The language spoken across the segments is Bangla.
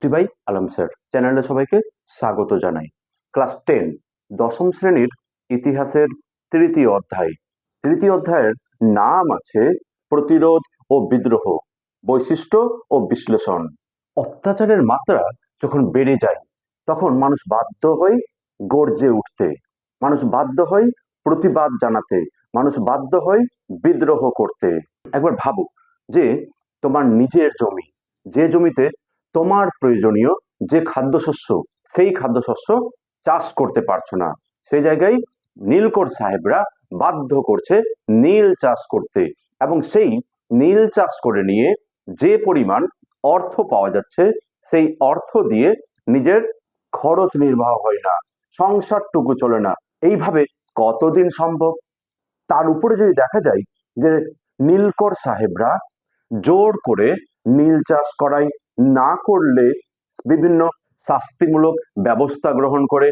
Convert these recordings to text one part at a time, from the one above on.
ভাই আলম স্যার চ্যানেলে সবাইকে স্বাগত জানাই। ক্লাস 10 দশম শ্রেণীর ইতিহাসের তৃতীয় অধ্যায়ের নাম আছে প্রতিরোধ ও বিদ্রোহ, বৈশিষ্ট্য ও বিশ্লেষণ। অত্যাচারের মাত্রা যখন বেড়ে যায় তখন মানুষ বাধ্য হয় গর্জে উঠতে, মানুষ বাধ্য হয় প্রতিবাদ জানাতে, মানুষ বাধ্য হয় বিদ্রোহ করতে। একবার ভাবো যে তোমার নিজের জমি, যে জমিতে তোমার প্রয়োজনীয় যে খাদ্যশস্য, সেই খাদ্যশস্য চাষ করতে পারছো না, সেই জায়গায় নীলকর সাহেবরা বাধ্য করছে নীল চাষ করতে, এবং সেই নীল চাষ করে নিয়ে যে পরিমাণ অর্থ পাওয়া যাচ্ছে সেই অর্থ দিয়ে নিজের খরচ নির্বাহ হয় না, সংসারটুকু চলে না। এইভাবে কতদিন সম্ভব? তার উপরে যদি দেখা যায় যে নীলকর সাহেবরা জোর করে নীল চাষ করায়, না করলে বিভিন্ন শাস্তিমূলক ব্যবস্থা গ্রহণ করে,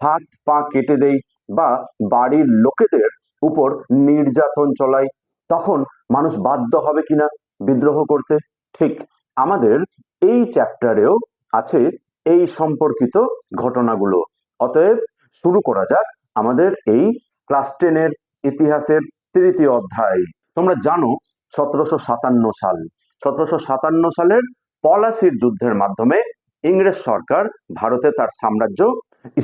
হাত পা কেটে দেয় বা বাড়ির লোকেদের উপর নির্যাতন চলায়, তখন মানুষ বাধ্য হবে কিনা বিদ্রোহ করতে? ঠিক আমাদের এই চ্যাপ্টারেও আছে এই সম্পর্কিত ঘটনাগুলো। অতএব শুরু করা যাক আমাদের এই ক্লাস 10-এর ইতিহাসের তৃতীয় অধ্যায়। তোমরা জানো 1757 সালের পলাশির যুদ্ধের মাধ্যমে ইংরেজ সরকার ভারতে তার সাম্রাজ্য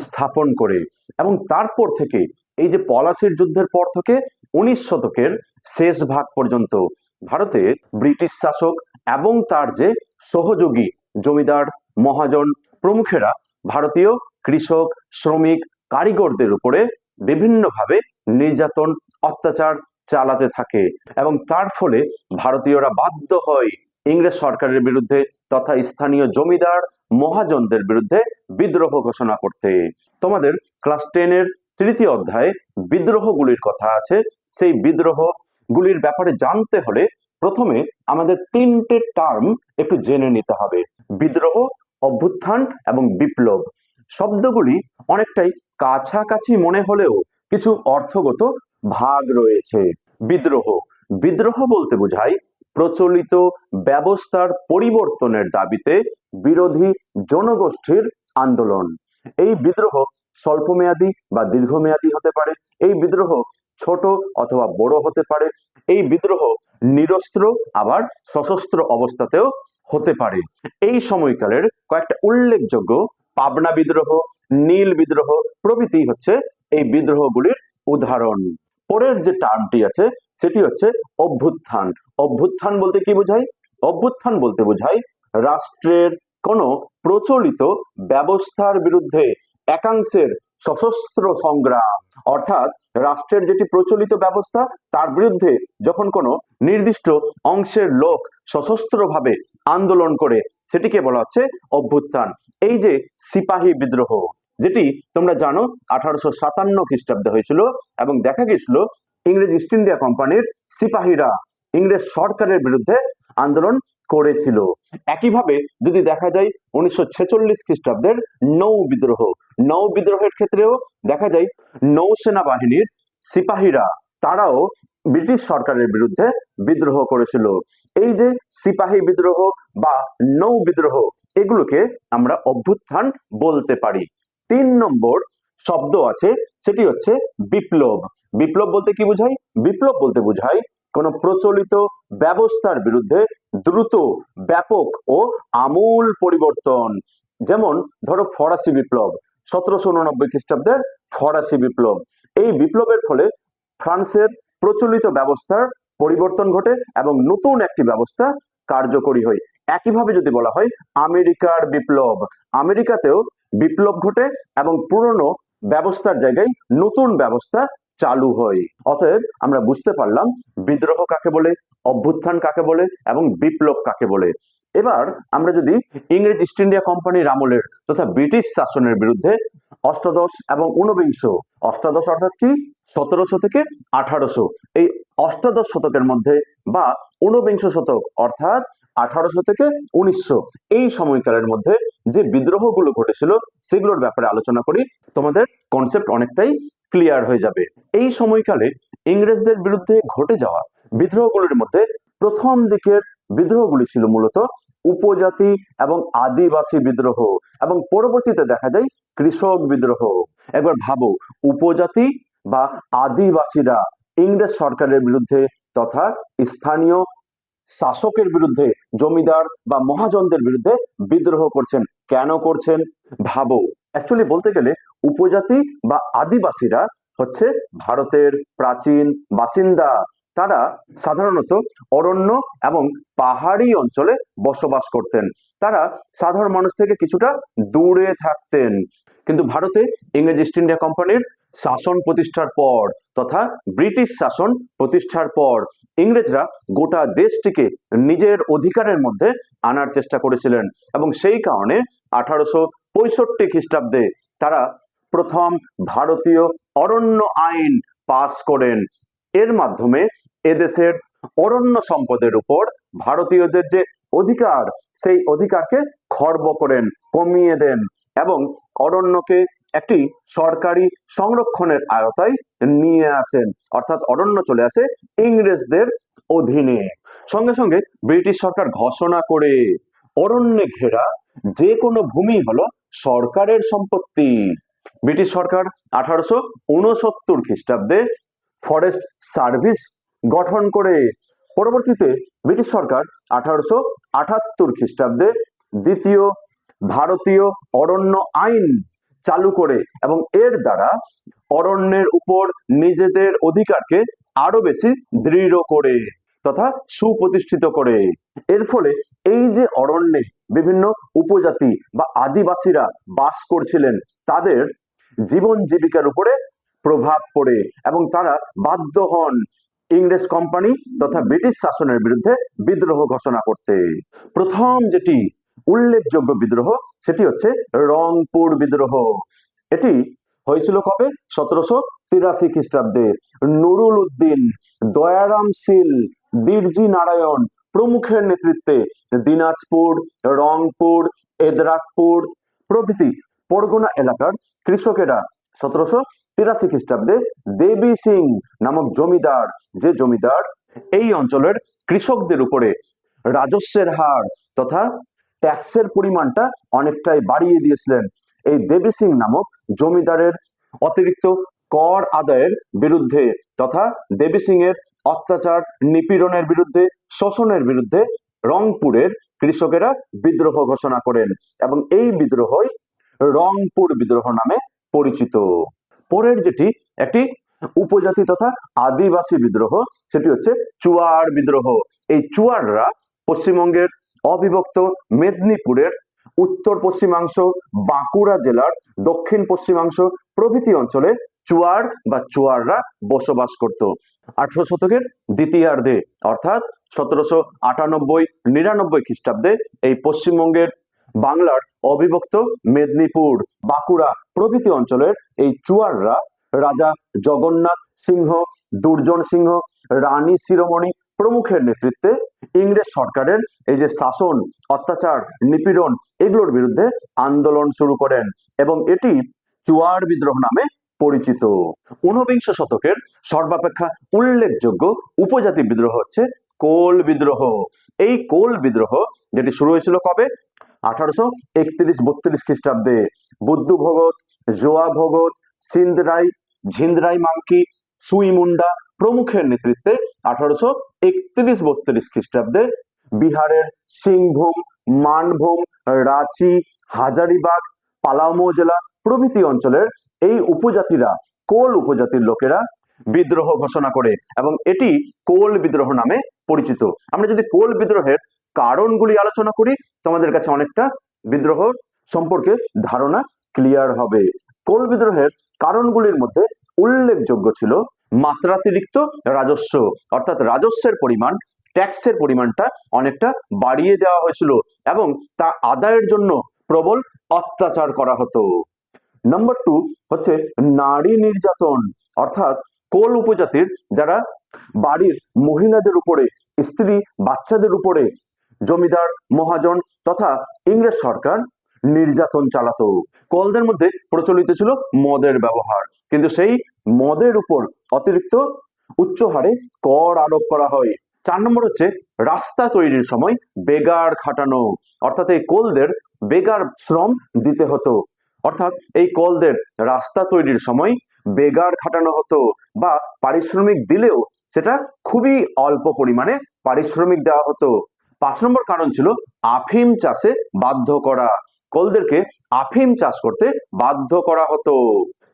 স্থাপন করে, এবং তারপর থেকে এই যে পলাশির যুদ্ধের পর থেকে 19 শতকের শেষ ভাগ পর্যন্ত ভারতে ব্রিটিশ শাসক এবং তার যে সহযোগী জমিদার, মহাজন প্রমুখেরা ভারতীয় কৃষক, শ্রমিক, কারিগরদের উপরে বিভিন্নভাবে নির্যাতন, অত্যাচার চালাতে থাকে, এবং তার ফলে ভারতীয়রা বাধ্য হয় ইংরেজ সরকারের বিরুদ্ধে তথা স্থানীয় জমিদার মহাজনদের বিরুদ্ধে বিদ্রোহ ঘোষণা করতে। তোমাদের ক্লাস 10-এর তৃতীয় অধ্যায়ে বিদ্রোহগুলির কথা আছে। সেই বিদ্রোহগুলির ব্যাপারে জানতে হলে প্রথমে আমাদের তিনটে টার্ম একটু জেনে নিতে হবে: বিদ্রোহ, অভ্যুত্থান এবং বিপ্লব। শব্দগুলি অনেকটাই কাছাকাছি মনে হলেও কিছু অর্থগত ভাগ রয়েছে। বিদ্রোহ বিদ্রোহ বলতে বোঝায় প্রচলিত ব্যবস্থার পরিবর্তনের দাবিতে বিরোধী জনগোষ্ঠীর আন্দোলন। এই বিদ্রোহ স্বল্পমেয়াদী বা দীর্ঘমেয়াদী হতে পারে, এই বিদ্রোহ ছোট অথবা বড় হতে পারে, এই বিদ্রোহ নিরস্ত্র আবার সশস্ত্র অবস্থাতেও হতে পারে। এই সময়কালের কয়েকটা উল্লেখযোগ্য পাবনা বিদ্রোহ, নীল বিদ্রোহ প্রভৃতি হচ্ছে এই বিদ্রোহগুলির উদাহরণ। পরের যে টার্মটি আছে সেটি হচ্ছে অভ্যুত্থান। অভ্যুত্থান বলতে কি বোঝায়? অভ্যুত্থান বলতে বোঝায় রাষ্ট্রের কোনো প্রচলিত ব্যবস্থার বিরুদ্ধে একাংশের সশস্ত্র সংগ্রাম, অর্থাৎ রাষ্ট্রের যেটি প্রচলিত ব্যবস্থা তার বিরুদ্ধে যখন কোনো নির্দিষ্ট অংশের লোক সশস্ত্রভাবে আন্দোলন করে, সেটিকে বলা হচ্ছে অভ্যুত্থান। এই যে সিপাহী বিদ্রোহ, যেটি তোমরা জানো 1857 খ্রিস্টাব্দে হয়েছিল, এবং দেখা গেছিল ইংরেজ ইস্ট ইন্ডিয়া কোম্পানির সিপাহীরা ইংরেজ সরকারের বিরুদ্ধে আন্দোলন করেছিল। একইভাবে যদি দেখা যায় 1946 খ্রিস্টাব্দের নৌ বিদ্রোহের ক্ষেত্রেও দেখা যায় নৌসেনা বাহিনীর সিপাহীরা তারাও ব্রিটিশ সরকারের বিরুদ্ধে বিদ্রোহ করেছিল। এই যে সিপাহী বিদ্রোহ বা নৌ বিদ্রোহ, এগুলোকে আমরা অভ্যুত্থান বলতে পারি। 3 নম্বর শব্দ আছে, সেটি হচ্ছে বিপ্লব। বিপ্লব বলতে কি বোঝায়? বিপ্লব বলতে বোঝায় কোন প্রচলিত ব্যবস্থার বিরুদ্ধে দ্রুত, ব্যাপক ও আমূল পরিবর্তন। যেমন ধরো ফরাসি বিপ্লব, 1789 খ্রিস্টাব্দের ফরাসি বিপ্লব। এই বিপ্লবের ফলে ফ্রান্সের প্রচলিত ব্যবস্থার পরিবর্তন ঘটে এবং নতুন একটি ব্যবস্থা কার্যকরী হয়। একইভাবে যদি বলা হয় আমেরিকার বিপ্লব, আমেরিকাতেও বিপ্লব ঘটে এবং পুরনো ব্যবস্থার জায়গায় নতুন ব্যবস্থা চালু হয়। অতএব আমরা বুঝতে পারলাম বিদ্রোহ কাকে বলে, অভ্যুত্থান কাকে বলে এবং বিপ্লব কাকে বলে। এবার আমরা যদি ইংরেজ ইস্ট ইন্ডিয়া কোম্পানির আমলের তথা ব্রিটিশ শাসনের বিরুদ্ধে অষ্টাদশ এবং ঊনবিংশ, অষ্টাদশ অর্থাৎ কি 1700 থেকে 1800, এই অষ্টাদশ শতকের মধ্যে বা ঊনবিংশ শতক অর্থাৎ 1800 থেকে 1900, এই সময়কালের মধ্যে যে বিদ্রোহগুলো ঘটেছিল সেগুলোর ব্যাপারে আলোচনা করি, তোমাদের কনসেপ্ট অনেকটাই ক্লিয়ার হয়ে যাবে। এই সময়কালে ইংরেজদের বিরুদ্ধে ঘটে যাওয়া বিদ্রোহগুলোর মধ্যে প্রথম দিকের বিদ্রোহগুলি ছিল মূলত উপজাতি এবং আদিবাসী বিদ্রোহ, এবং পরবর্তীতে দেখা যায় কৃষক বিদ্রোহ। একবার ভাবো, উপজাতি বা আদিবাসীরা ইংরেজ সরকারের বিরুদ্ধে তথা স্থানীয় শাসকের বিরুদ্ধে, জমিদার বা মহাজনদের বিরুদ্ধে বিদ্রোহ করছেন। কেন করছেন ভাবো। অ্যাকচুয়ালি বলতে গেলে উপজাতি বা আদিবাসীরা হচ্ছে ভারতের প্রাচীন বাসিন্দা। তারা সাধারণত অরণ্য এবং পাহাড়ি অঞ্চলে বসবাস করতেন। তারা সাধারণ মানুষ থেকে কিছুটা দূরে থাকতেন। কিন্তু ভারতে ইংরেজ ইস্ট ইন্ডিয়া কোম্পানির শাসন প্রতিষ্ঠার পর তথা ব্রিটিশ শাসন প্রতিষ্ঠার পর ইংরেজরা গোটা দেশটিকে নিজের অধিকারের মধ্যে আনার চেষ্টা করেছিলেন, এবং সেই কারণে 1865 খ্রিস্টাব্দে তারা প্রথম ভারতীয় অরণ্য আইন পাস করেন। এর মাধ্যমে এদেশের অরণ্য সম্পদের উপর ভারতীয়দের যে অধিকার, সেই অধিকারকে খর্ব করেন, কমিয়ে দেন, এবং অরণ্যকে একটি সরকারি সংরক্ষণের আওতায় নিয়ে আসেন। অর্থাৎ অরণ্য চলে আসে ইংরেজদের অধীনে। সঙ্গে সঙ্গে ব্রিটিশ সরকার ঘোষণা করে অরণ্যে ঘেরা যে কোনো ভূমি হলো সরকারের সম্পত্তি। ব্রিটিশ সরকার 1869 খ্রিস্টাব্দে ফরেস্ট সার্ভিস গঠন করে। পরবর্তীতে ব্রিটিশ সরকার 1878 খ্রিস্টাব্দে দ্বিতীয় ভারতীয় অরণ্য আইন চালু করে, এবং এর দ্বারা অরণ্যের উপর নিজেদের অধিকারকে আরো বেশি দৃঢ় করে তথা সুপ্রতিষ্ঠিত করে। এর ফলে এই যে অরণ্যে বিভিন্ন উপজাতি বা আদিবাসীরা বাস করছিলেন, তাদের জীবন জীবিকার উপরে প্রভাব পড়ে, এবং তারা বাধ্য হন ইংরেজ কোম্পানি তথা ব্রিটিশ শাসনের বিরুদ্ধে বিদ্রোহ ঘোষণা করতে। প্রথম যেটি উল্লেখযোগ্য বিদ্রোহ সেটি হচ্ছে রংপুর বিদ্রোহ। এটি হয়েছিল কবে? 1783 খ্রিস্টাব্দে। নুরুল উদ্দিন, দয়ারাম শীল, বীরজি নারায়ণ প্রমুখের নেতৃত্বে দিনাজপুর, রংপুর, এদরাকপুর প্রভৃতি পরগনা এলাকার কৃষকেরা 1783 খ্রিস্টাব্দে দেবী সিং নামক জমিদার, যে জমিদার এই অঞ্চলের কৃষকদের উপরে রাজস্বের হার তথা ট্যাক্সের পরিমাণটা অনেকটাই বাড়িয়ে দিয়েছিলেন, এই দেবী সিং নামক জমিদারের অতিরিক্ত কর আদায়ের বিরুদ্ধে তথা দেবী সিং এর অত্যাচার, নিপীড়নের বিরুদ্ধে, শোষণের বিরুদ্ধে রংপুরের কৃষকেরা বিদ্রোহ ঘোষণা করেন, এবং এই বিদ্রোহই রংপুর বিদ্রোহ নামে পরিচিত। পরের যেটি একটি উপজাতি তথা আদিবাসী বিদ্রোহ, সেটি হচ্ছে চুয়ার বিদ্রোহ। এই চুয়াররা পশ্চিমবঙ্গের অবিভক্ত মেদিনীপুরের উত্তর পশ্চিমাংশ, বাঁকুড়া জেলার দক্ষিণ পশ্চিমাংশ প্রভৃতি অঞ্চলে চুয়ার বা চুয়াররা বসবাস করত। 18 শতকের দ্বিতীয়ার্ধে অর্থাৎ 1798-99 খ্রিস্টাব্দে এই পশ্চিমবঙ্গের বাংলার অবিভক্ত মেদিনীপুর, বাঁকুড়া প্রভৃতি অঞ্চলের এই চুয়াররা রাজা জগন্নাথ সিংহ, দুর্জন সিংহ, রানী শিরোমণি প্রমুখের নেতৃত্বে ইংরেজ সরকারের এই যে শাসন, অত্যাচার, নিপীড়ন এগুলোর বিরুদ্ধে আন্দোলন শুরু করেন, এবং এটি চুয়ার বিদ্রোহ নামে পরিচিত। 19বিংশ শতকের সর্বাপেক্ষা উল্লেখযোগ্য উপজাতি বিদ্রোহ হচ্ছে কোল বিদ্রোহ। এই কোল বিদ্রোহ যেটি শুরু হয়েছিল কবে? 1831-32 খ্রিস্টাব্দে। বুদ্ধু ভগত, জোয়া ভগত, সিন্ধরাই, ঝিন্দ্রাই মাংকি, সুই মুন্ডা প্রমুখের নেতৃত্বে 1831-32 খ্রিস্টাব্দে বিহারের সিংভূম, মানভূম, রাঁচি, হাজারিবাগ, পালামৌ জেলা প্রভৃতি অঞ্চলের এই উপজাতিরা, কোল উপজাতির লোকেরা বিদ্রোহ ঘোষণা করে, এবং এটি কোল বিদ্রোহ নামে পরিচিত। আমরা যদি কোল বিদ্রোহের কারণগুলি আলোচনা করি, তোমাদের কাছে অনেকটা বিদ্রোহ সম্পর্কে ধারণা ক্লিয়ার হবে। কোল বিদ্রোহের কারণগুলির মধ্যে উল্লেখযোগ্য ছিল মাত্রাতিরিক্ত রাজস্ব, অর্থাৎ রাজস্বের পরিমাণ, ট্যাক্সের পরিমাণটা অনেকটা বাড়িয়ে দেওয়া হয়েছিল, এবং তা আদায়ের জন্য প্রবল অত্যাচার করা হতো। নাম্বার 2 হচ্ছে নারী নির্যাতন, অর্থাৎ কোল উপজাতির যারা বাড়ির মহিলাদের উপরে, স্ত্রী বাচ্চাদের উপরে জমিদার, মহাজন তথা ইংরেজ সরকার নির্যাতন চালাতো। কোলদের মধ্যে প্রচলিত ছিল মদের ব্যবহার, কিন্তু সেই মদের উপর অতিরিক্ত উচ্চ হারে কর আরোপ করা হয়, 4 নম্বর হচ্ছে রাস্তা তৈরির সময় বেগার খাটানো, অর্থাৎ এই কোলদের বেগার শ্রম দিতে হতো, অর্থাৎ এই কোলদের রাস্তা তৈরির সময় বেগার খাটানো হতো বা পারিশ্রমিক দিলেও সেটা খুবই অল্প পরিমাণে পারিশ্রমিক দেওয়া হতো। 5 নম্বর কারণ ছিল আফিম চাষে বাধ্য করা, কোলদেরকে আফিম চাষ করতে বাধ্য করা হতো।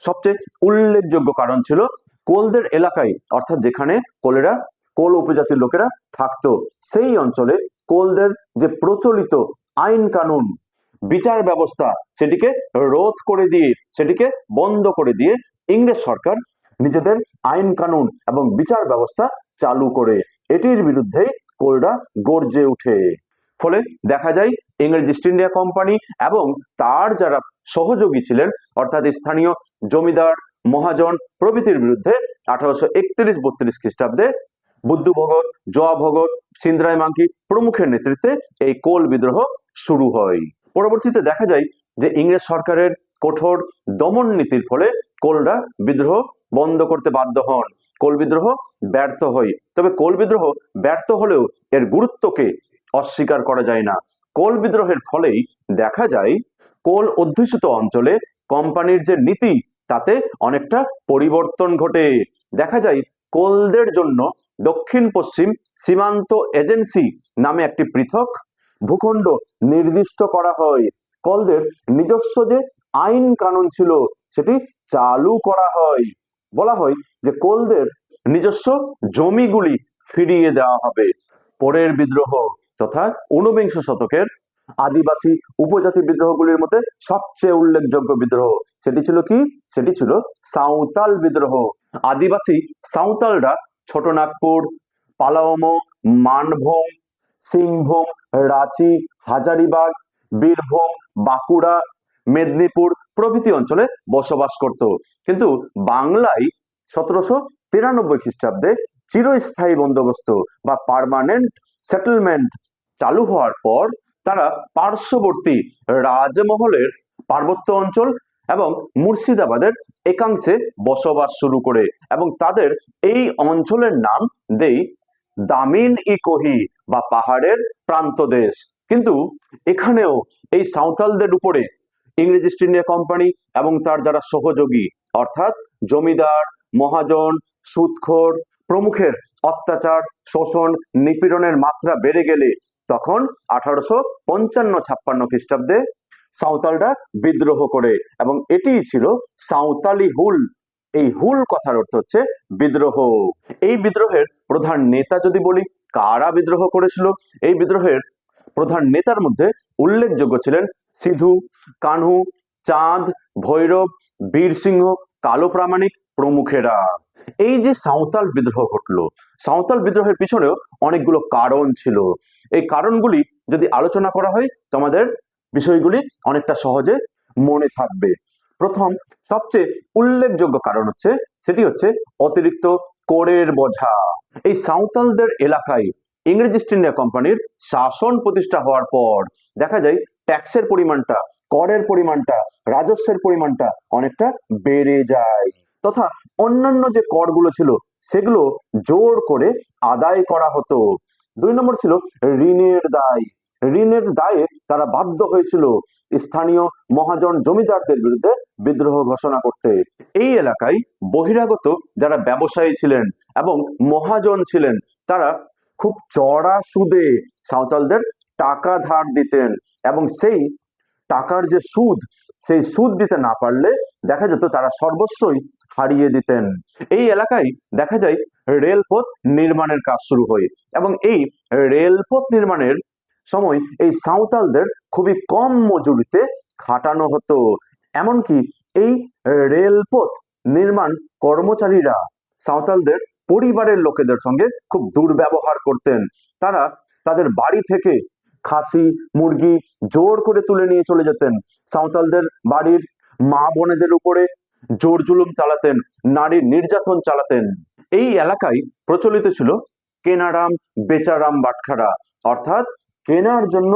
সবচেয়ে উল্লেখযোগ্য কারণ ছিল কোলদের এলাকায়, অর্থাৎ যেখানে কোলেরা কোল উপজাতির লোকেরা থাকতো সেই অঞ্চলে কোলদের যে প্রচলিত আইন কানুন বিচার ব্যবস্থা সেটিকে রোধ করে দিয়ে, সেটিকে বন্ধ করে দিয়ে ইংরেজ সরকার নিজেদের আইন কানুন এবং বিচার ব্যবস্থা চালু করে এটির বিরুদ্ধেই কোলরা গর্জে উঠে। ফলে দেখা যায় ইংরেজ ইস্ট ইন্ডিয়া কোম্পানি এবং তার যারা সহযোগী ছিলেন অর্থাৎ স্থানীয় জমিদার মহাজন প্রভৃতির বিরুদ্ধে 1831-32 খ্রিস্টাব্দে বুদ্ধু ভগত, জোয়া ভগত, সিন্দ্রায় মাঙ্কি প্রমুখের নেতৃত্বে এই কোল বিদ্রোহ শুরু হয়। পরবর্তীতে দেখা যায় যে ইংরেজ সরকারের কঠোর দমন নীতির ফলে কোলরা বিদ্রোহ বন্ধ করতে বাধ্য হন, কোল বিদ্রোহ ব্যর্থ হয়। তবে কোল বিদ্রোহ ব্যর্থ হলেও এর গুরুত্বকে অস্বীকার করা যায় না। কোল বিদ্রোহের ফলেই দেখা যায় কোল অধ্যুষিত অঞ্চলে কোম্পানির যে নীতি তাতে অনেকটা পরিবর্তন ঘটে। দেখা যায় কোলদের জন্য দক্ষিণ পশ্চিম সীমান্ত এজেন্সি নামে একটি পৃথক ভূখণ্ড নির্দিষ্ট করা হয়। কোলদের নিজস্ব যে আইন কানুন ছিল সেটি চালু করা হয়। বলা হয় যে কোলদের নিজস্ব জমিগুলি ফিরিয়ে দেওয়া হবে। পরের বিদ্রোহ তথা ঊনবিংশ শতকের আদিবাসী উপজাতি বিদ্রোহগুলির মধ্যে সবচেয়ে উল্লেখযোগ্য বিদ্রোহ সেটি ছিল কি? সেটি ছিল সাঁওতাল বিদ্রোহ। আদিবাসী সাঁওতালরা ছোটনাগপুর, পালাওমো, মানভূম, সিংভূম, রাঁচি, হাজারিবাগ, বীরভূম, বাঁকুড়া, মেদিনীপুর প্রভৃতি অঞ্চলে বসবাস করত। কিন্তু বাংলায় 1793 খ্রিস্টাব্দে চিরস্থায়ী বন্দোবস্ত বা পার্মানেন্ট সেটেলমেন্ট চালু হওয়ার পর তারা পার্শ্ববর্তী রাজমহলের পার্বত্য অঞ্চল এবং মুর্শিদাবাদের একাংশে বসবাস শুরু করে এবং তাদের এই অঞ্চলের নাম দেই দামিন ই কোহি বা পাহাড়ের প্রান্তদেশ। কিন্তু এখানেও এই সাঁওতালদের উপরে ইংরেজ ইস্ট ইন্ডিয়া কোম্পানি এবং তার যারা সহযোগী অর্থাৎ জমিদার মহাজন সুদখোর প্রমুখের অত্যাচার শোষণ নিপীড়নের মাত্রা বেড়ে গেলে তখন 1855-56 খ্রিস্টাব্দে সাঁওতালরা বিদ্রোহ করে এবং এটিই ছিল সাঁওতালি হুল। এই হুল কথার অর্থ হচ্ছে বিদ্রোহ। এই বিদ্রোহের প্রধান নেতা যদি বলি কারা বিদ্রোহ করেছিল, এই বিদ্রোহের প্রধান নেতার মধ্যে উল্লেখযোগ্য ছিলেন সিধু, কানহু, চাঁদ, ভৈরব, বীর সিংহ, কালো প্রামাণিক প্রমুখেরা। এই যে সাঁওতাল বিদ্রোহ ঘটলো, সাঁওতাল বিদ্রোহের পিছনেও অনেকগুলো কারণ ছিল। এই কারণগুলি যদি আলোচনা করা হয় তোমাদের বিষয়গুলি অনেকটা সহজে মনে থাকবে। প্রথম সবচেয়ে উল্লেখযোগ্য কারণ হচ্ছে সেটি হচ্ছে অতিরিক্ত করের বোঝা। এই সাঁওতালদের এলাকায় ইংরেজ ইস্ট ইন্ডিয়া কোম্পানির শাসন প্রতিষ্ঠা হওয়ার পর দেখা যায় ট্যাক্সের পরিমাণটা, করের পরিমাণটা, রাজস্বের পরিমাণটা অনেকটা বেড়ে যায় তথা অন্যান্য যে করগুলো ছিল সেগুলো জোর করে আদায় করা হতো। 2 নম্বর ছিল ঋণের দায়। ঋণের দায়ে তারা বাধ্য হয়েছিল স্থানীয় মহাজন জমিদারদের বিরুদ্ধে বিদ্রোহ ঘোষণা করতে। এই এলাকায় বহিরাগত যারা ব্যবসায়ী ছিলেন এবং মহাজন ছিলেন তারা খুব চড়া সুদে সাঁওতালদের টাকা ধার দিতেন এবং সেই টাকার যে সুদ সেই সুদ দিতে না পারলে দেখা যেত তারা সর্বস্বই হারিয়ে দিতেন। এই এলাকায় দেখা যায় রেলপথ নির্মাণের কাজ শুরু হয় এবং এই রেলপথ নির্মাণের সময় এই সাঁওতালদের খুবই কম মজুরিতে খাটানো হতো। এমনকি এই রেলপথ নির্মাণ কর্মচারীরা সাঁওতালদের পরিবারের লোকেদের সঙ্গে খুব দুর্ব্যবহার করতেন। তারা তাদের বাড়ি থেকে খাসি মুরগি জোর করে তুলে নিয়ে চলে যেতেন, সাঁওতালদের বাড়ির মা বোনেদের উপরে জোর জুলুম চালাতেন, নারী নির্যাতন চালাতেন। এই এলাকায় প্রচলিত ছিল কেনারাম বেচারাম বাটখারা, অর্থাৎ কেনার জন্য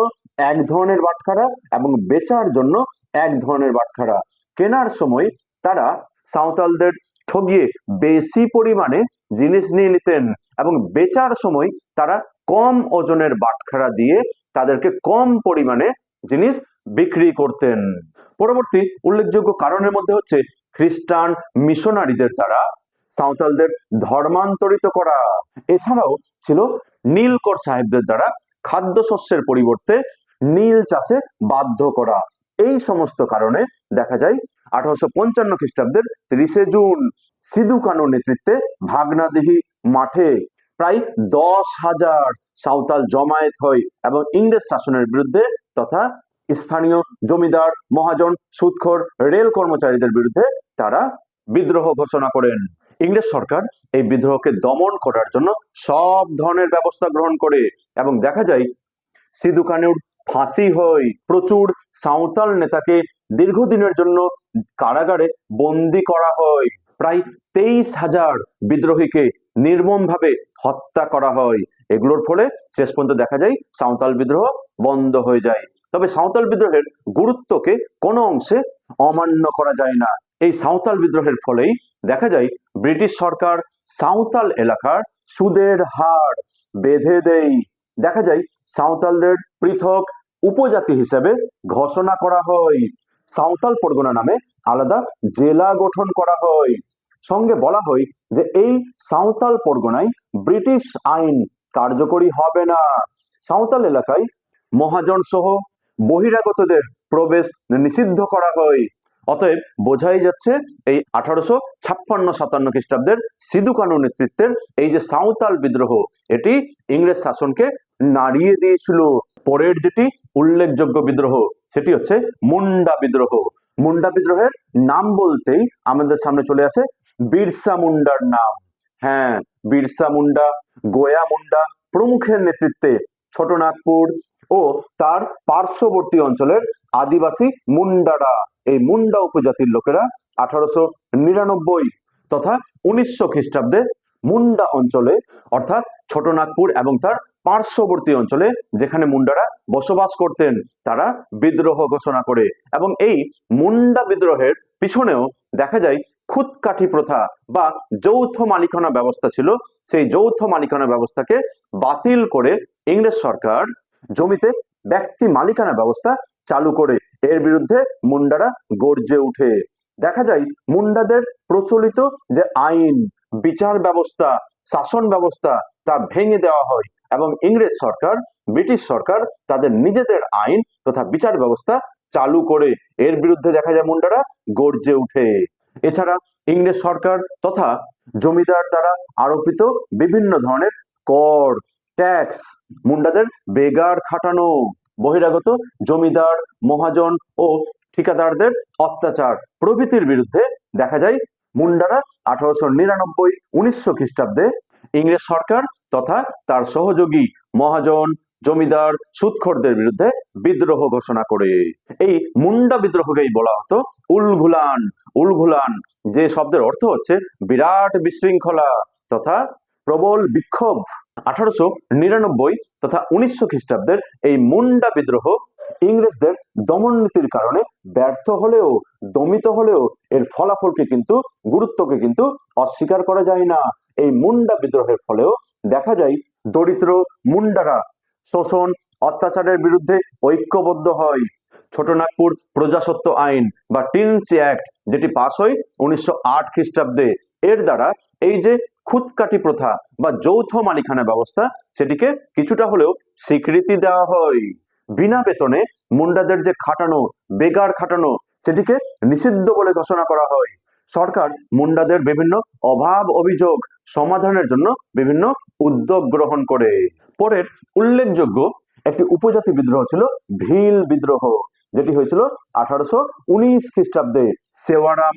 এক ধরনের বাটখারা এবং বেচার জন্য এক ধরনের বাটখারা। কেনার সময় তারা সাঁওতালদের ঠগিয়ে বেশি পরিমাণে জিনিস নিয়ে নিতেন এবং বেচার সময় তারা কম ওজনের বাটখারা দিয়ে তাদেরকে কম পরিমাণে জিনিস বিক্রি করতেন। পরবর্তী উল্লেখযোগ্য কারণের মধ্যে হচ্ছে খ্রিস্টান মিশনারিদের দ্বারা সাঁওতালদের ধর্মান্তরিত করা। এছাড়াও ছিল নীলকর সাহেবদের দ্বারা খাদ্যশস্যের পরিবর্তে নীল চাষে বাধ্য করা। এই সমস্ত কারণে দেখা যায় 1855 খ্রিস্টাব্দের 30শে জুন সিধু কানুর নেতৃত্বে ভাগনাদিহি মাঠে প্রায় 10,000 সাঁওতাল জমায়েত হয় এবং ইংরেজ শাসনের বিরুদ্ধে তথা স্থানীয় জমিদার, মহাজন, সুদখোর, রেল কর্মচারীদের বিরুদ্ধে তারা বিদ্রোহ ঘোষণা করেন। ইংরেজ সরকার এই বিদ্রোহকে দমন করার জন্য সব ধরনের ব্যবস্থা গ্রহণ করে এবং দেখা যায় সিধু কানুর ফাঁসি হয়, প্রচুর সাঁওতাল নেতাকে দীর্ঘদিনের জন্য কারাগারে বন্দী করা হয়, প্রায় 23,000 বিদ্রোহীকে নির্মমভাবে হত্যা করা হয়। এগুলোর ফলে শেষ পর্যন্ত দেখা যায় সাঁওতাল বিদ্রোহ বন্ধ হয়ে যায়। তবে সাঁওতাল বিদ্রোহের গুরুত্বকে কোনো অংশে অমান্য করা যায় না। এই সাঁওতাল বিদ্রোহের ফলেই দেখা যায় ব্রিটিশ সরকার সাঁওতাল এলাকার সুদের হার বেঁধে দেয়। দেখা যায় সাঁওতালদের পৃথক উপজাতি হিসেবে ঘোষণা করা হয়। সাঁওতাল পরগনা নামে আলাদা জেলা গঠন করা হয়। সঙ্গে বলা হয় যে এই সাঁওতাল পরগনায় ব্রিটিশ আইন কার্যকরী হবে না। সাঁওতাল এলাকায় মহাজন সহ বহিরাগতদের প্রবেশ নিষিদ্ধ করা হয়। অতএব বোঝাই যাচ্ছে এই 1856-57 খ্রিস্টাব্দের সিধু কানুর নেতৃত্বের এই যে সাঁওতাল বিদ্রোহ, এটি ইংরেজ শাসনকে নাড়িয়ে দিয়েছিল। পরের যেটি উল্লেখযোগ্য বিদ্রোহ সেটি হচ্ছে মুন্ডা বিদ্রোহ। মুন্ডা বিদ্রোহের নাম বলতেই আমাদের সামনে চলে আসে বিরসা মুন্ডার নাম। হ্যাঁ, বিরসা মুন্ডা, গোয়া মুন্ডা প্রমুখের নেতৃত্বে ছোটনাগপুর ও তার পার্শ্ববর্তী অঞ্চলের আদিবাসী মুন্ডারা, এই মুন্ডা উপজাতির লোকেরা 1899 তথা 1900 খ্রিস্টাব্দে মুন্ডা অঞ্চলে অর্থাৎ ছোটনাগপুর এবং তার পার্শ্ববর্তী অঞ্চলে যেখানে মুন্ডারা বসবাস করতেন তারা বিদ্রোহ ঘোষণা করে। এবং এই মুন্ডা বিদ্রোহের পিছনেও দেখা যায় খুদকাঠি প্রথা বা যৌথ মালিকানা ব্যবস্থা ছিল। সেই যৌথ মালিকানা ব্যবস্থাকে বাতিল করে ইংরেজ সরকার জমিতে ব্যক্তি মালিকানা ব্যবস্থা চালু করে এর বিরুদ্ধে মুন্ডারা গর্জে উঠে। দেখা যায় মুন্ডাদের প্রচলিত যে আইন, বিচার ব্যবস্থা, শাসন ব্যবস্থা তা ভেঙে দেওয়া হয় এবং ইংরেজ সরকার, ব্রিটিশ সরকার তাদের নিজেদের আইন তথা বিচার ব্যবস্থা চালু করে এর বিরুদ্ধে দেখা যায় মুন্ডারা গর্জে উঠে। এছাড়া ইংরেজ সরকার তথা জমিদার দ্বারা আরোপিত বিভিন্ন ধরনের কর, ট্যাক্স, মুন্ডাদের বেগার খাটানো, বহিরাগত জমিদার, মহাজন ও ঠিকাদারদের অত্যাচার প্রভৃতির বিরুদ্ধে দেখা যায় মুন্ডারা 1899-1900 খ্রিস্টাব্দে ইংরেজ সরকার তথা তার সহযোগী মহাজন, জমিদার, সুদখোরদের বিরুদ্ধে বিদ্রোহ ঘোষণা করে। এই মুন্ডা বিদ্রোহকেই বলা হতো উলঘুলান। উলঘুলান যে শব্দের অর্থ হচ্ছে বিরাট বিশৃঙ্খলা তথা প্রবল বিক্ষোভ। 1899 তথা 1900 খ্রিস্টাব্দের এই মুন্ডা বিদ্রোহ ইংরেজদের দমন নীতির কারণে ব্যর্থ হলেও, দমিত হলেও এর ফলাফলকে কিন্তু, গুরুত্বকে কিন্তু অস্বীকার করা যায় না। এই মুন্ডা বিদ্রোহের ফলেও দেখা যায় দরিদ্র মুন্ডারা শোষণ, অত্যাচারের বিরুদ্ধে ঐক্যবদ্ধ হয়। ছোটনাগপুর প্রজাসত্ব আইন বা টিনসি অ্যাক্ট যেটি পাস হয় 1908 খ্রিস্টাব্দে, এর দ্বারা এই যে খুদকাঠি প্রথা বা যৌথ মালিকানা ব্যবস্থা সেটিকে কিছুটা হলেও স্বীকৃতি দেওয়া হয়। বিনা বেতনে মুন্ডাদের যে খাটানো, বেগার খাটানো, সেটিকে নিষিদ্ধ বলে ঘোষণা করা হয়। সরকার মুন্ডাদের বিভিন্ন অভাব অভিযোগ সমাধানের জন্য বিভিন্ন উদ্যোগ গ্রহণ করে। পরের উল্লেখযোগ্য একটি উপজাতি বিদ্রোহ ছিল ভিল বিদ্রোহ, যেটি হয়েছিল 1819 খ্রিস্টাব্দে সেওয়ারাম,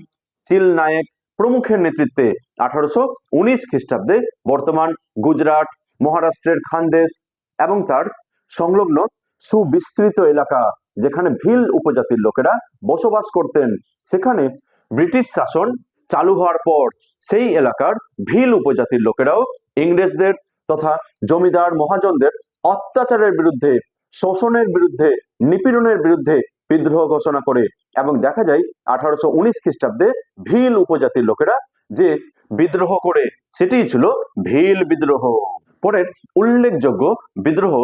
চিল নায়েক প্রমুখের নেতৃত্বে 1819 খ্রিস্টাব্দে বর্তমান গুজরাট, মহারাষ্ট্রের খানদেশ এবং তার সংলগ্ন সুবিস্তৃত এলাকা যেখানে ভিল উপজাতির লোকেরা বসবাস করতেন, সেখানে ব্রিটিশ শাসন চালু হওয়ার পর সেই এলাকার ভিল উপজাতির লোকেরাও ইংরেজদের তথা জমিদার মহাজনদের অত্যাচারের বিরুদ্ধে, শোষণের বিরুদ্ধে, নিপীড়নের বিরুদ্ধে বিদ্রোহ ঘোষণা করে এবং দেখা যায় 1819 খ্রিস্টাব্দে ভিল উপজাতির লোকেরা যে বিদ্রোহ করে, সেটিই ছিল ভীল বিদ্রোহ। পরের উল্লেখযোগ্য বিদ্রোহ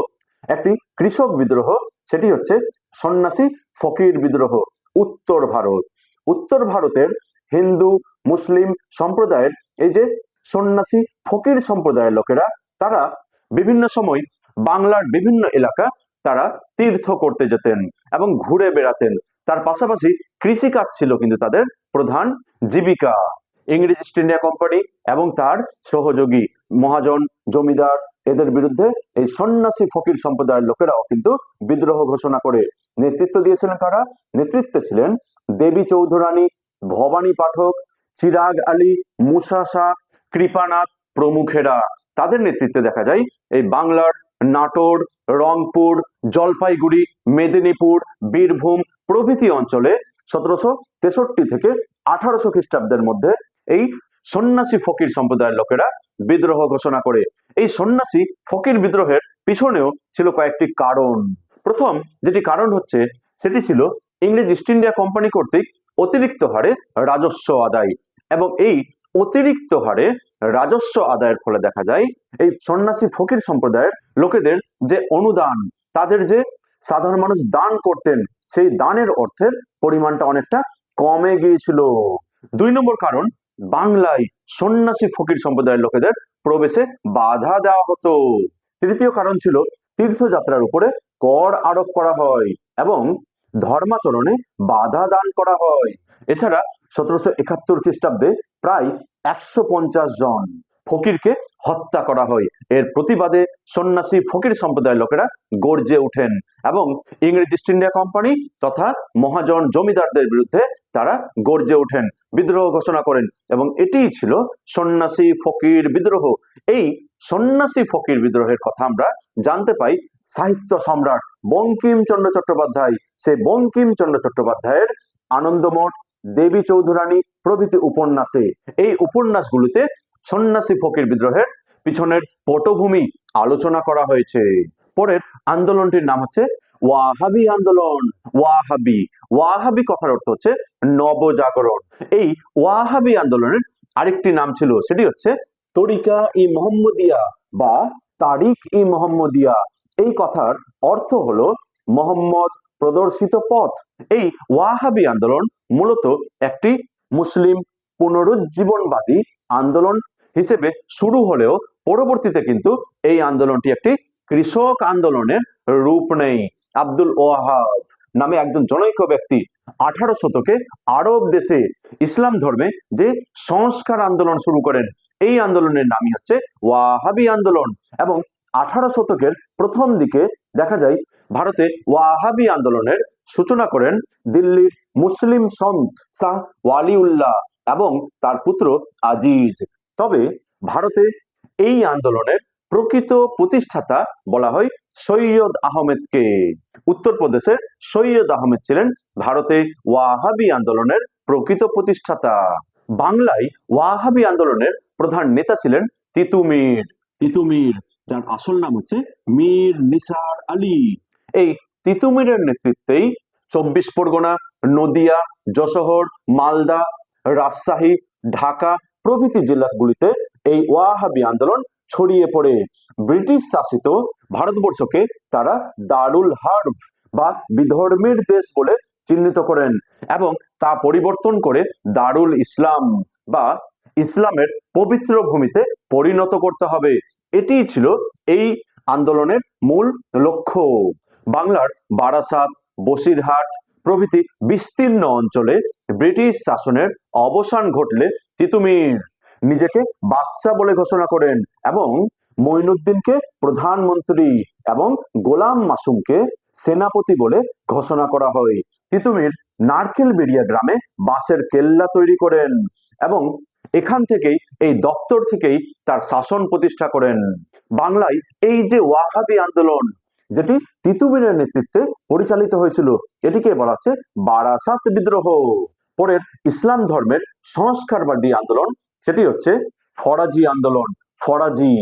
একটি কৃষক বিদ্রোহ, সেটি হচ্ছে সন্ন্যাসী ফকির বিদ্রোহ। উত্তর ভারত, উত্তর ভারতের হিন্দু মুসলিম সম্প্রদায়ের এই যে সন্ন্যাসী ফকির সম্প্রদায়ের লোকেরা, তারা বিভিন্ন সময় বাংলার বিভিন্ন এলাকা তারা তীর্থ করতে যেতেন এবং ঘুরে বেড়াতেন। তার পাশাপাশি কৃষিকাজ ছিল কিন্তু তাদের প্রধান জীবিকা। ইংরেজ ইস্ট ইন্ডিয়া কোম্পানি এবং তার সহযোগী মহাজন জমিদার, এদের বিরুদ্ধে এই সন্ন্যাসী ফকির সম্প্রদায়ের লোকেরাও কিন্তু বিদ্রোহ ঘোষণা করে। নেতৃত্ব দিয়েছিলেন কারা? নেতৃত্বে ছিলেন দেবী চৌধুরানী, ভবানী পাঠক, চিরাগ আলী, মুসা শাহ, কৃপানাথ প্রমুখেরা। তাদের নেতৃত্বে দেখা যায় এই বাংলার নাটোর, রংপুর, জলপাইগুড়ি, মেদিনীপুর, বীরভূম প্রভৃতি অঞ্চলে 1763 থেকে 1800 খ্রিস্টাব্দের মধ্যে এই সন্ন্যাসী ফকির সম্প্রদায়ের লোকেরা বিদ্রোহ ঘোষণা করে। এই সন্ন্যাসী ফকির বিদ্রোহের পিছনেও ছিল কয়েকটি কারণ। প্রথম যেটি কারণ হচ্ছে, সেটি ছিল ইংরেজ ইস্ট ইন্ডিয়া কোম্পানি কর্তৃক অতিরিক্ত হারে রাজস্ব আদায়। এবং এই অতিরিক্ত হারে রাজস্ব আদায়ের ফলে দেখা যায় এই সন্ন্যাসী ফকির সম্প্রদায়ের লোকেদের যে অনুদান, তাদের যে সাধারণ মানুষ দান করতেন, সেই দানের অর্থের পরিমাণটা অনেকটা কমে গিয়েছিল। 2 নম্বর কারণ, বাংলায় সন্ন্যাসী ফকির সম্প্রদায়ের লোকেদের প্রবেশে বাধা দেওয়া হতো। তৃতীয় কারণ ছিল তীর্থযাত্রার উপরে কর আরোপ করা হয় এবং ধর্মাচরণে বাধা দান করা হয়। এছাড়া 1771 খ্রিস্টাব্দে প্রায় 150 জন ফকিরকে হত্যা করা হয়। এর প্রতিবাদে সন্ন্যাসী ফকির সম্প্রদায়ের লোকেরা গর্জে ওঠেন এবং ইংরেজ ইস্ট ইন্ডিয়া কোম্পানি তথা মহাজন জমিদারদের বিরুদ্ধে তারা গর্জে ওঠেন, বিদ্রোহ ঘোষণা করেন এবং এটিই ছিল সন্ন্যাসী ফকির বিদ্রোহ। এই সন্ন্যাসী ফকির বিদ্রোহের কথা আমরা জানতে পাই সাহিত্য সম্রাট বঙ্কিমচন্দ্র চট্টোপাধ্যায়। সেই বঙ্কিমচন্দ্র চট্টোপাধ্যায়ের আনন্দমঠ, দেবী চৌধুরানী প্রভৃতি উপন্যাসে। এই উপন্যাসগুলোতে সন্ন্যাসী ফকির বিদ্রোহের পিছনের পটভূমি আলোচনা করা হয়েছে। পরের আন্দোলনটির নাম হচ্ছে ওয়াহাবি আন্দোলন। ওয়াহাবি, ওয়াহাবি কথার অর্থ হচ্ছে নবজাগরণ। এই ওয়াহাবি আন্দোলনের আরেকটি নাম ছিল, সেটি হচ্ছে তরিকা ই মোহাম্মদিয়া বা তারিক ই মোহাম্মদিয়া। এই কথার অর্থ হলো মোহাম্মদ প্রদর্শিত পথ। এই ওয়াহাবি আন্দোলন মূলত একটি মুসলিম পুনরুজ্জীবনবাদী আন্দোলন হিসেবে শুরু হলেও পরবর্তীতে কিন্তু এই আন্দোলনটি একটি কৃষক আন্দোলনের রূপ নেয়। আব্দুল ওয়াহাব নামে একজন জনৈক ব্যক্তি 18 শতকে আরব দেশে ইসলাম ধর্মে যে সংস্কার আন্দোলন শুরু করেন, এই আন্দোলনের নামই হচ্ছে ওয়াহাবি আন্দোলন। এবং 18 শতকের প্রথম দিকে দেখা যায় ভারতে ওয়াহাবি আন্দোলনের সূচনা করেন দিল্লির মুসলিম সন্ত শাহ ওয়ালিউল্লাহ এবং তার পুত্র আজিজ। তবে ভারতে এই আন্দোলনের প্রকৃত প্রতিষ্ঠাতা বলা হয় সৈয়দ আহমেদকে। উত্তরপ্রদেশের সৈয়দ আহমেদ ছিলেন ভারতে ওয়াহাবি আন্দোলনের প্রকৃত প্রতিষ্ঠাতা। বাংলায় ওয়াহাবি আন্দোলনের প্রধান নেতা ছিলেন তিতুমির। তিতুমির, যার আসল নাম হচ্ছে মীর নিসার আলী। এই তিতুমিরের নেতৃত্বেই 24 পরগনা, নদিয়া, যশোর, মালদা, রাজশাহী, ঢাকা প্রভৃতি জেলাগুলিতে এই ওয়াহাবি আন্দোলন ছড়িয়ে পড়ে। ব্রিটিশ শাসিত ভারতবর্ষকে তারা দারুল হার্ব বা বিধর্মীর দেশ বলে চিহ্নিত করেন এবং তা পরিবর্তন করে দারুল ইসলাম বা ইসলামের পবিত্র ভূমিতে পরিণত করতে হবে। এটিই ছিল এই আন্দোলনের মূল লক্ষ্য। বাংলার বারাসাত, বসিরহাট প্রভৃতি বিস্তীর্ণ অঞ্চলে ব্রিটিশ শাসনের অবসান ঘটলে তিতুমির নিজেকে বাদশাহ বলে ঘোষণা করেন এবং মঈনুদ্দিনকে প্রধানমন্ত্রী এবং গোলাম মাসুমকে সেনাপতি বলে ঘোষণা করা হয়। তিতুমির নারকেলবেড়িয়া গ্রামে বাঁশের কেল্লা তৈরি করেন এবং এখান থেকেই, এই দপ্তর থেকেই তার শাসন প্রতিষ্ঠা করেন। বাংলায় এই যে ওয়াহাবি আন্দোলন, যেটি তিতুমিরের নেতৃত্বে পরিচালিত হয়েছিল, এটিকে বলা হচ্ছে বারাসাত বিদ্রোহ। পরের ইসলাম ধর্মের সংস্কারবাদী আন্দোলন, সেটি হচ্ছে ফরাজি আন্দোলন। ফরাজি,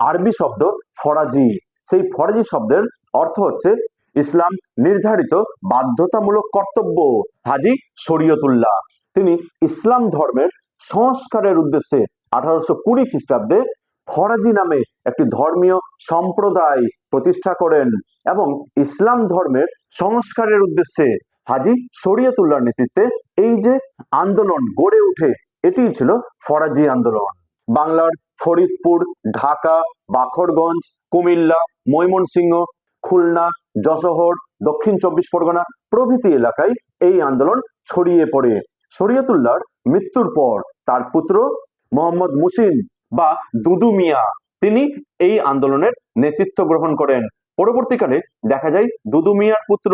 আরবি শব্দ ফরাজি। সেই ফরাজি শব্দের অর্থ হচ্ছে ইসলাম নির্ধারিত বাধ্যতামূলক কর্তব্য। হাজি শরীয়তুল্লাহ তিনি ইসলাম ধর্মের সংস্কারের উদ্দেশ্যে 1820 খ্রিস্টাব্দে ফরাজি নামে একটি ধর্মীয় সম্প্রদায় প্রতিষ্ঠা করেন এবং ইসলাম ধর্মের সংস্কারের উদ্দেশ্যে হাজী শরীয়তুল্লাহর নেতৃত্বে এই যে আন্দোলন গড়ে ওঠে এটিই ছিল ফরাজি আন্দোলন। বাংলার ফরিদপুর, ঢাকা, বাখরগঞ্জ, কুমিল্লা, ময়মনসিংহ, খুলনা, যশোর, দক্ষিণ চব্বিশ পরগনা প্রভৃতি এলাকায় এই আন্দোলন ছড়িয়ে পড়ে। শরীয়তুল্লাহর মৃত্যুর পর তার পুত্র মোহাম্মদ মুসিন বা দুদু মিয়া তিনি এই আন্দোলনের নেতৃত্ব গ্রহণ করেন। পরবর্তীকালে দেখা যায় দুদু মিয়ার পুত্র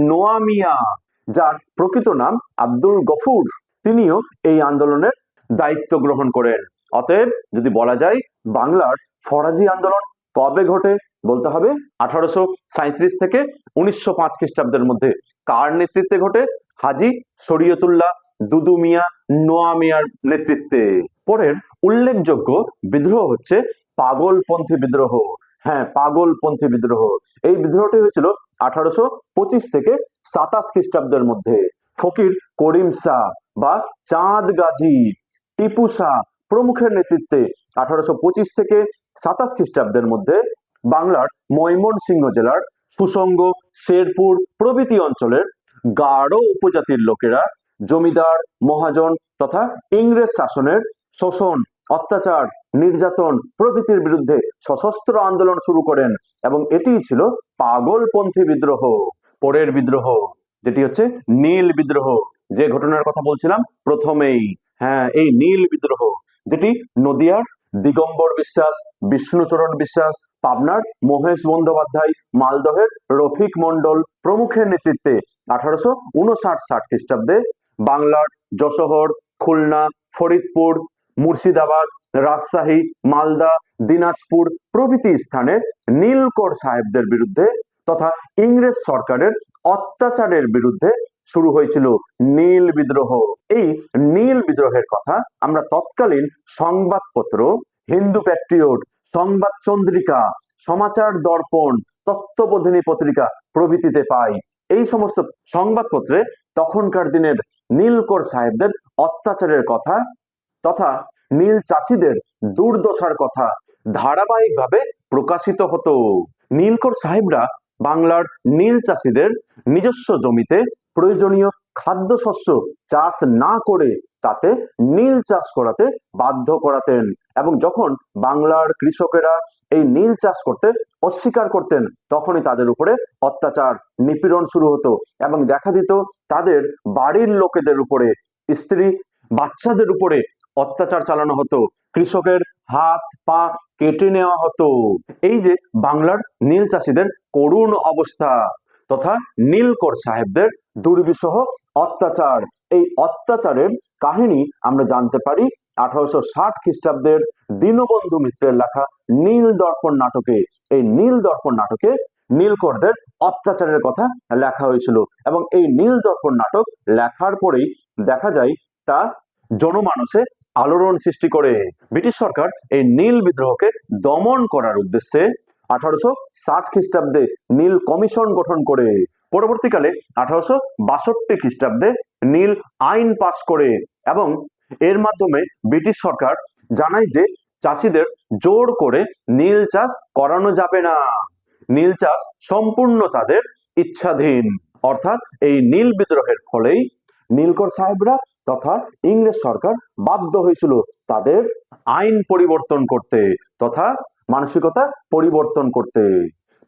নোয়া মিয়া, যার প্রকৃত নাম আব্দুল গফুর, তিনিও এই আন্দোলনের দায়িত্ব গ্রহণ করেন। অতএব যদি বলা যায় বাংলার ফরাজি আন্দোলন কবে ঘটে, বলতে হবে 1837 থেকে 1905 খ্রিস্টাব্দের মধ্যে। কার নেতৃত্বে ঘটে? হাজী শরীয়তুল্লাহ, দুদু মিয়া, নোয়া মিয়ার নেতৃত্বে। পরের উল্লেখযোগ্য বিদ্রোহ হচ্ছে পাগলপন্থী বিদ্রোহ। হ্যাঁ, পাগলপন্থী বিদ্রোহ। এই বিদ্রোহটি হয়েছিল 1825 থেকে 27 খ্রিস্টাব্দের মধ্যে। ফকির করিম শাহ বা চাঁদ গাজী, টিপু শাহ প্রমুখের নেতৃত্বে 1825 থেকে 27 খ্রিস্টাব্দের মধ্যে বাংলার ময়মনসিংহ জেলার সুসঙ্গ, শেরপুর প্রভৃতি অঞ্চলের গারো উপজাতির লোকেরা জমিদার, মহাজন তথা ইংরেজ শাসনের শোষণ, অত্যাচার, নির্যাতন প্রভৃতির বিরুদ্ধে সশস্ত্র আন্দোলন শুরু করেন এবং এটিই ছিল পাগলপন্থী বিদ্রোহ। পরের বিদ্রোহ যেটি হচ্ছে নীল বিদ্রোহ, যে ঘটনার কথা বলছিলাম প্রথমেই। হ্যাঁ, এই নীল বিদ্রোহ যেটি নদিয়ার দিগম্বর বিশ্বাস, বিষ্ণুচরণ বিশ্বাস, পাবনার মহেশ বন্দ্যোপাধ্যায়, মালদহের রফিক মন্ডল প্রমুখের নেতৃত্বে 1859-60 খ্রিস্টাব্দে বাংলার যশোর, খুলনা, ফরিদপুর, মুর্শিদাবাদ, রাজশাহী, মালদা, দিনাজপুর প্রভৃতি স্থানে নীলকর সাহেবদের বিরুদ্ধে তথা ইংরেজ সরকারের অত্যাচারের বিরুদ্ধে শুরু হয়েছিল নীল বিদ্রোহ। এই নীল বিদ্রোহের কথা আমরা তৎকালীন সংবাদপত্র হিন্দু প্যাট্রিয়ট, সংবাদ চন্দ্রিকা, সমাচার দর্পণ, তত্ত্ববোধিনী পত্রিকা প্রভৃতিতে পাই। এই সমস্ত সংবাদপত্রে তখনকার দিনের নীলকর সাহেবদের অত্যাচারের কথা তথা নীল চাষিদের দুর্দশার কথা ধারাবাহিকভাবে প্রকাশিত হতো। নীলকর সাহেবরা বাংলার নীল চাষিদের নিজস্ব জমিতে প্রয়োজনীয় খাদ্যশস্য চাষ না করে তাতে নীল চাষ করাতে বাধ্য করাতেন এবং যখন বাংলার কৃষকেরা এই নীল চাষ করতে অস্বীকার করতেন তখনই তাদের উপরে অত্যাচার, নিপীড়ন শুরু হতো এবং দেখা দিত তাদের বাড়ির লোকেদের উপরে, স্ত্রী বাচ্চাদের উপরে অত্যাচার চালানো হতো, কৃষকের হাত পা কেটে নেওয়া হতো। এই যে বাংলার নীল চাষিদের করুণ অবস্থা তথা নীলকর সাহেবদের দুর্বিষহ অত্যাচার, এই অত্যাচারের কাহিনী আমরা জানতে পারি 1860 খ্রিস্টাব্দের দীনবন্ধু মিত্রের লেখা নীল দর্পণ নাটকে। এই নীল দর্পণ নাটকে নীলকরদের অত্যাচারের কথা লেখা হয়েছিল এবং এই নীল দর্পণ নাটক লেখার পরেই দেখা যায় তা জনমানসে আলোড়ন সৃষ্টি করে। ব্রিটিশ সরকার এই নীল বিদ্রোহকে দমন করার উদ্দেশ্যে 1860 খ্রিস্টাব্দে নীল কমিশন গঠন করে পরবর্তীকালে 1862 খ্রিস্টাব্দে নীল আইন পাশ করে এবং এর মাধ্যমে ব্রিটিশ সরকার জানায় যে চাষিদের জোর করে নীল চাষ করানো যাবে না, নীল চাষ সম্পূর্ণ তাদের ইচ্ছাধীন। অর্থাৎ এই নীল বিদ্রোহের ফলেই নীলকর সাহেবরা তথা ইংরেজ সরকার বাধ্য হয়েছিল তাদের আইন পরিবর্তন করতে তথা মানসিকতা পরিবর্তন করতে।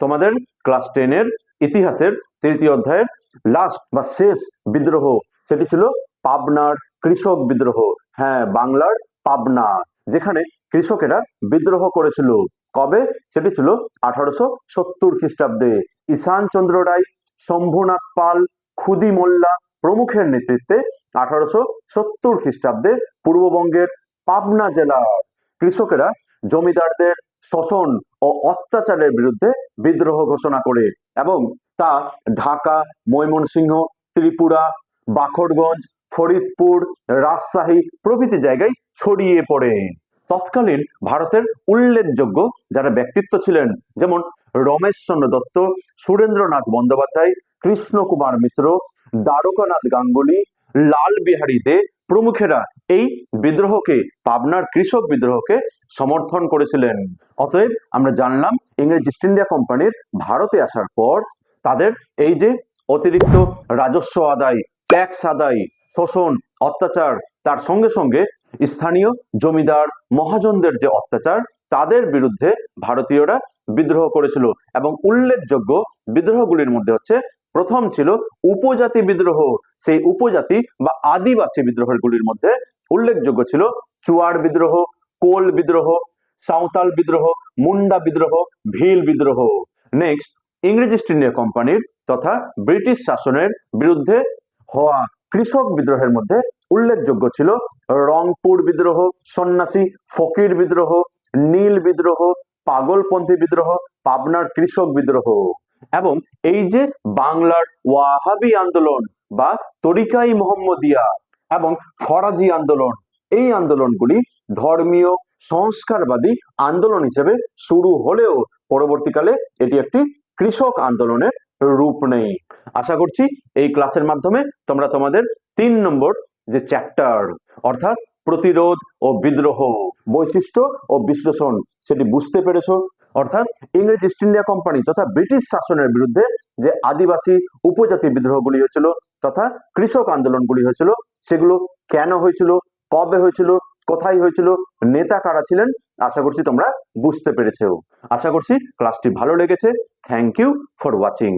তোমাদের ক্লাস 10-এর ইতিহাসের 3য় অধ্যায়ের লাস্ট বা শেষ বিদ্রোহ সেটি ছিল পাবনার কৃষক বিদ্রোহ। হ্যাঁ, বাংলার পাবনা, যেখানে কৃষকেরা বিদ্রোহ করেছিল। কবে? সেটি ছিল 1870 খ্রিস্টাব্দে। ঈশান চন্দ্র রায়, শম্ভুনাথ পাল, খুদি মোল্লা প্রমুখের নেতৃত্বে 1870 খ্রিস্টাব্দে পূর্ববঙ্গের পাবনা জেলার কৃষকেরা জমিদারদের শোষণ ও অত্যাচারের বিরুদ্ধে বিদ্রোহ ঘোষণা করে এবং তা ঢাকা, ময়মনসিংহ, ত্রিপুরা, বাখরগঞ্জ, ফরিদপুর, রাজশাহী প্রভৃতি জায়গায় ছড়িয়ে পড়ে। তৎকালীন ভারতের উল্লেখযোগ্য যারা ব্যক্তিত্ব ছিলেন যেমন রমেশচন্দ্র দত্ত, সুরেন্দ্রনাথ বন্দ্যোপাধ্যায়, কৃষ্ণ কুমার মিত্র, দ্বারকানাথ গাঙ্গুলি, লাল বিহারী দে প্রমুখেরা এই বিদ্রোহকে, পাবনার কৃষক বিদ্রোহকে সমর্থন করেছিলেন। অতএব আমরা জানলাম ইংরেজ ইস্ট ইন্ডিয়া কোম্পানির ভারতে আসার পর তাদের এই যে অতিরিক্ত রাজস্ব আদায়, ট্যাক্স আদায়, শোষণ, অত্যাচার, তার সঙ্গে সঙ্গে স্থানীয় জমিদার মহাজনদের যে অত্যাচার, তাদের বিরুদ্ধে ভারতীয়রা বিদ্রোহ করেছিল। এবং উল্লেখযোগ্য বিদ্রোহগুলির মধ্যে হচ্ছে প্রথম ছিল উপজাতি বিদ্রোহ। সেই উপজাতি বা আদিবাসী বিদ্রোহগুলির মধ্যে উল্লেখযোগ্য ছিল চুয়ার বিদ্রোহ, কোল বিদ্রোহ, সাঁওতাল বিদ্রোহ, মুন্ডা বিদ্রোহ, ভিল বিদ্রোহ। নেক্সট, ইংরেজ ইস্ট ইন্ডিয়া কোম্পানির তথা ব্রিটিশ শাসনের বিরুদ্ধে হওয়া কৃষক বিদ্রোহের মধ্যে উল্লেখযোগ্য ছিল রংপুর বিদ্রোহ, সন্ন্যাসী ফকির বিদ্রোহ, নীল বিদ্রোহ, পাগলপন্থী বিদ্রোহ, পাবনার কৃষক বিদ্রোহ। এবং এই যে বাংলার ওয়াহাবি আন্দোলন বা তরিকাই মোহাম্মদিয়া এবং ফরাজি আন্দোলন, এই আন্দোলনগুলি ধর্মীয় সংস্কারবাদী আন্দোলন হিসেবে শুরু হলেও পরবর্তীকালে এটি একটি কৃষক আন্দোলনের রূপ নেই। আশা করছি এই ক্লাসের মাধ্যমে তোমরা তোমাদের 3 নম্বর যে চ্যাপ্টার অর্থাৎ প্রতিরোধ ও বিদ্রোহ, বৈশিষ্ট্য ও বিশ্লেষণ, সেটি বুঝতে পেরেছো। অর্থাৎ ইংরেজ ইস্ট ইন্ডিয়া কোম্পানি তথা ব্রিটিশ শাসনের বিরুদ্ধে যে আদিবাসী উপজাতি বিদ্রোহগুলি হয়েছিল তথা কৃষক আন্দোলনগুলি হয়েছিল, সেগুলো কেন হয়েছিল, কবে হয়েছিল, কোথায় হয়েছিল, নেতা কারা ছিলেন, আশা করছি তোমরা বুঝতে পেরেছো। আশা করছি ক্লাসটি ভালো লেগেছে। Thank you for watching.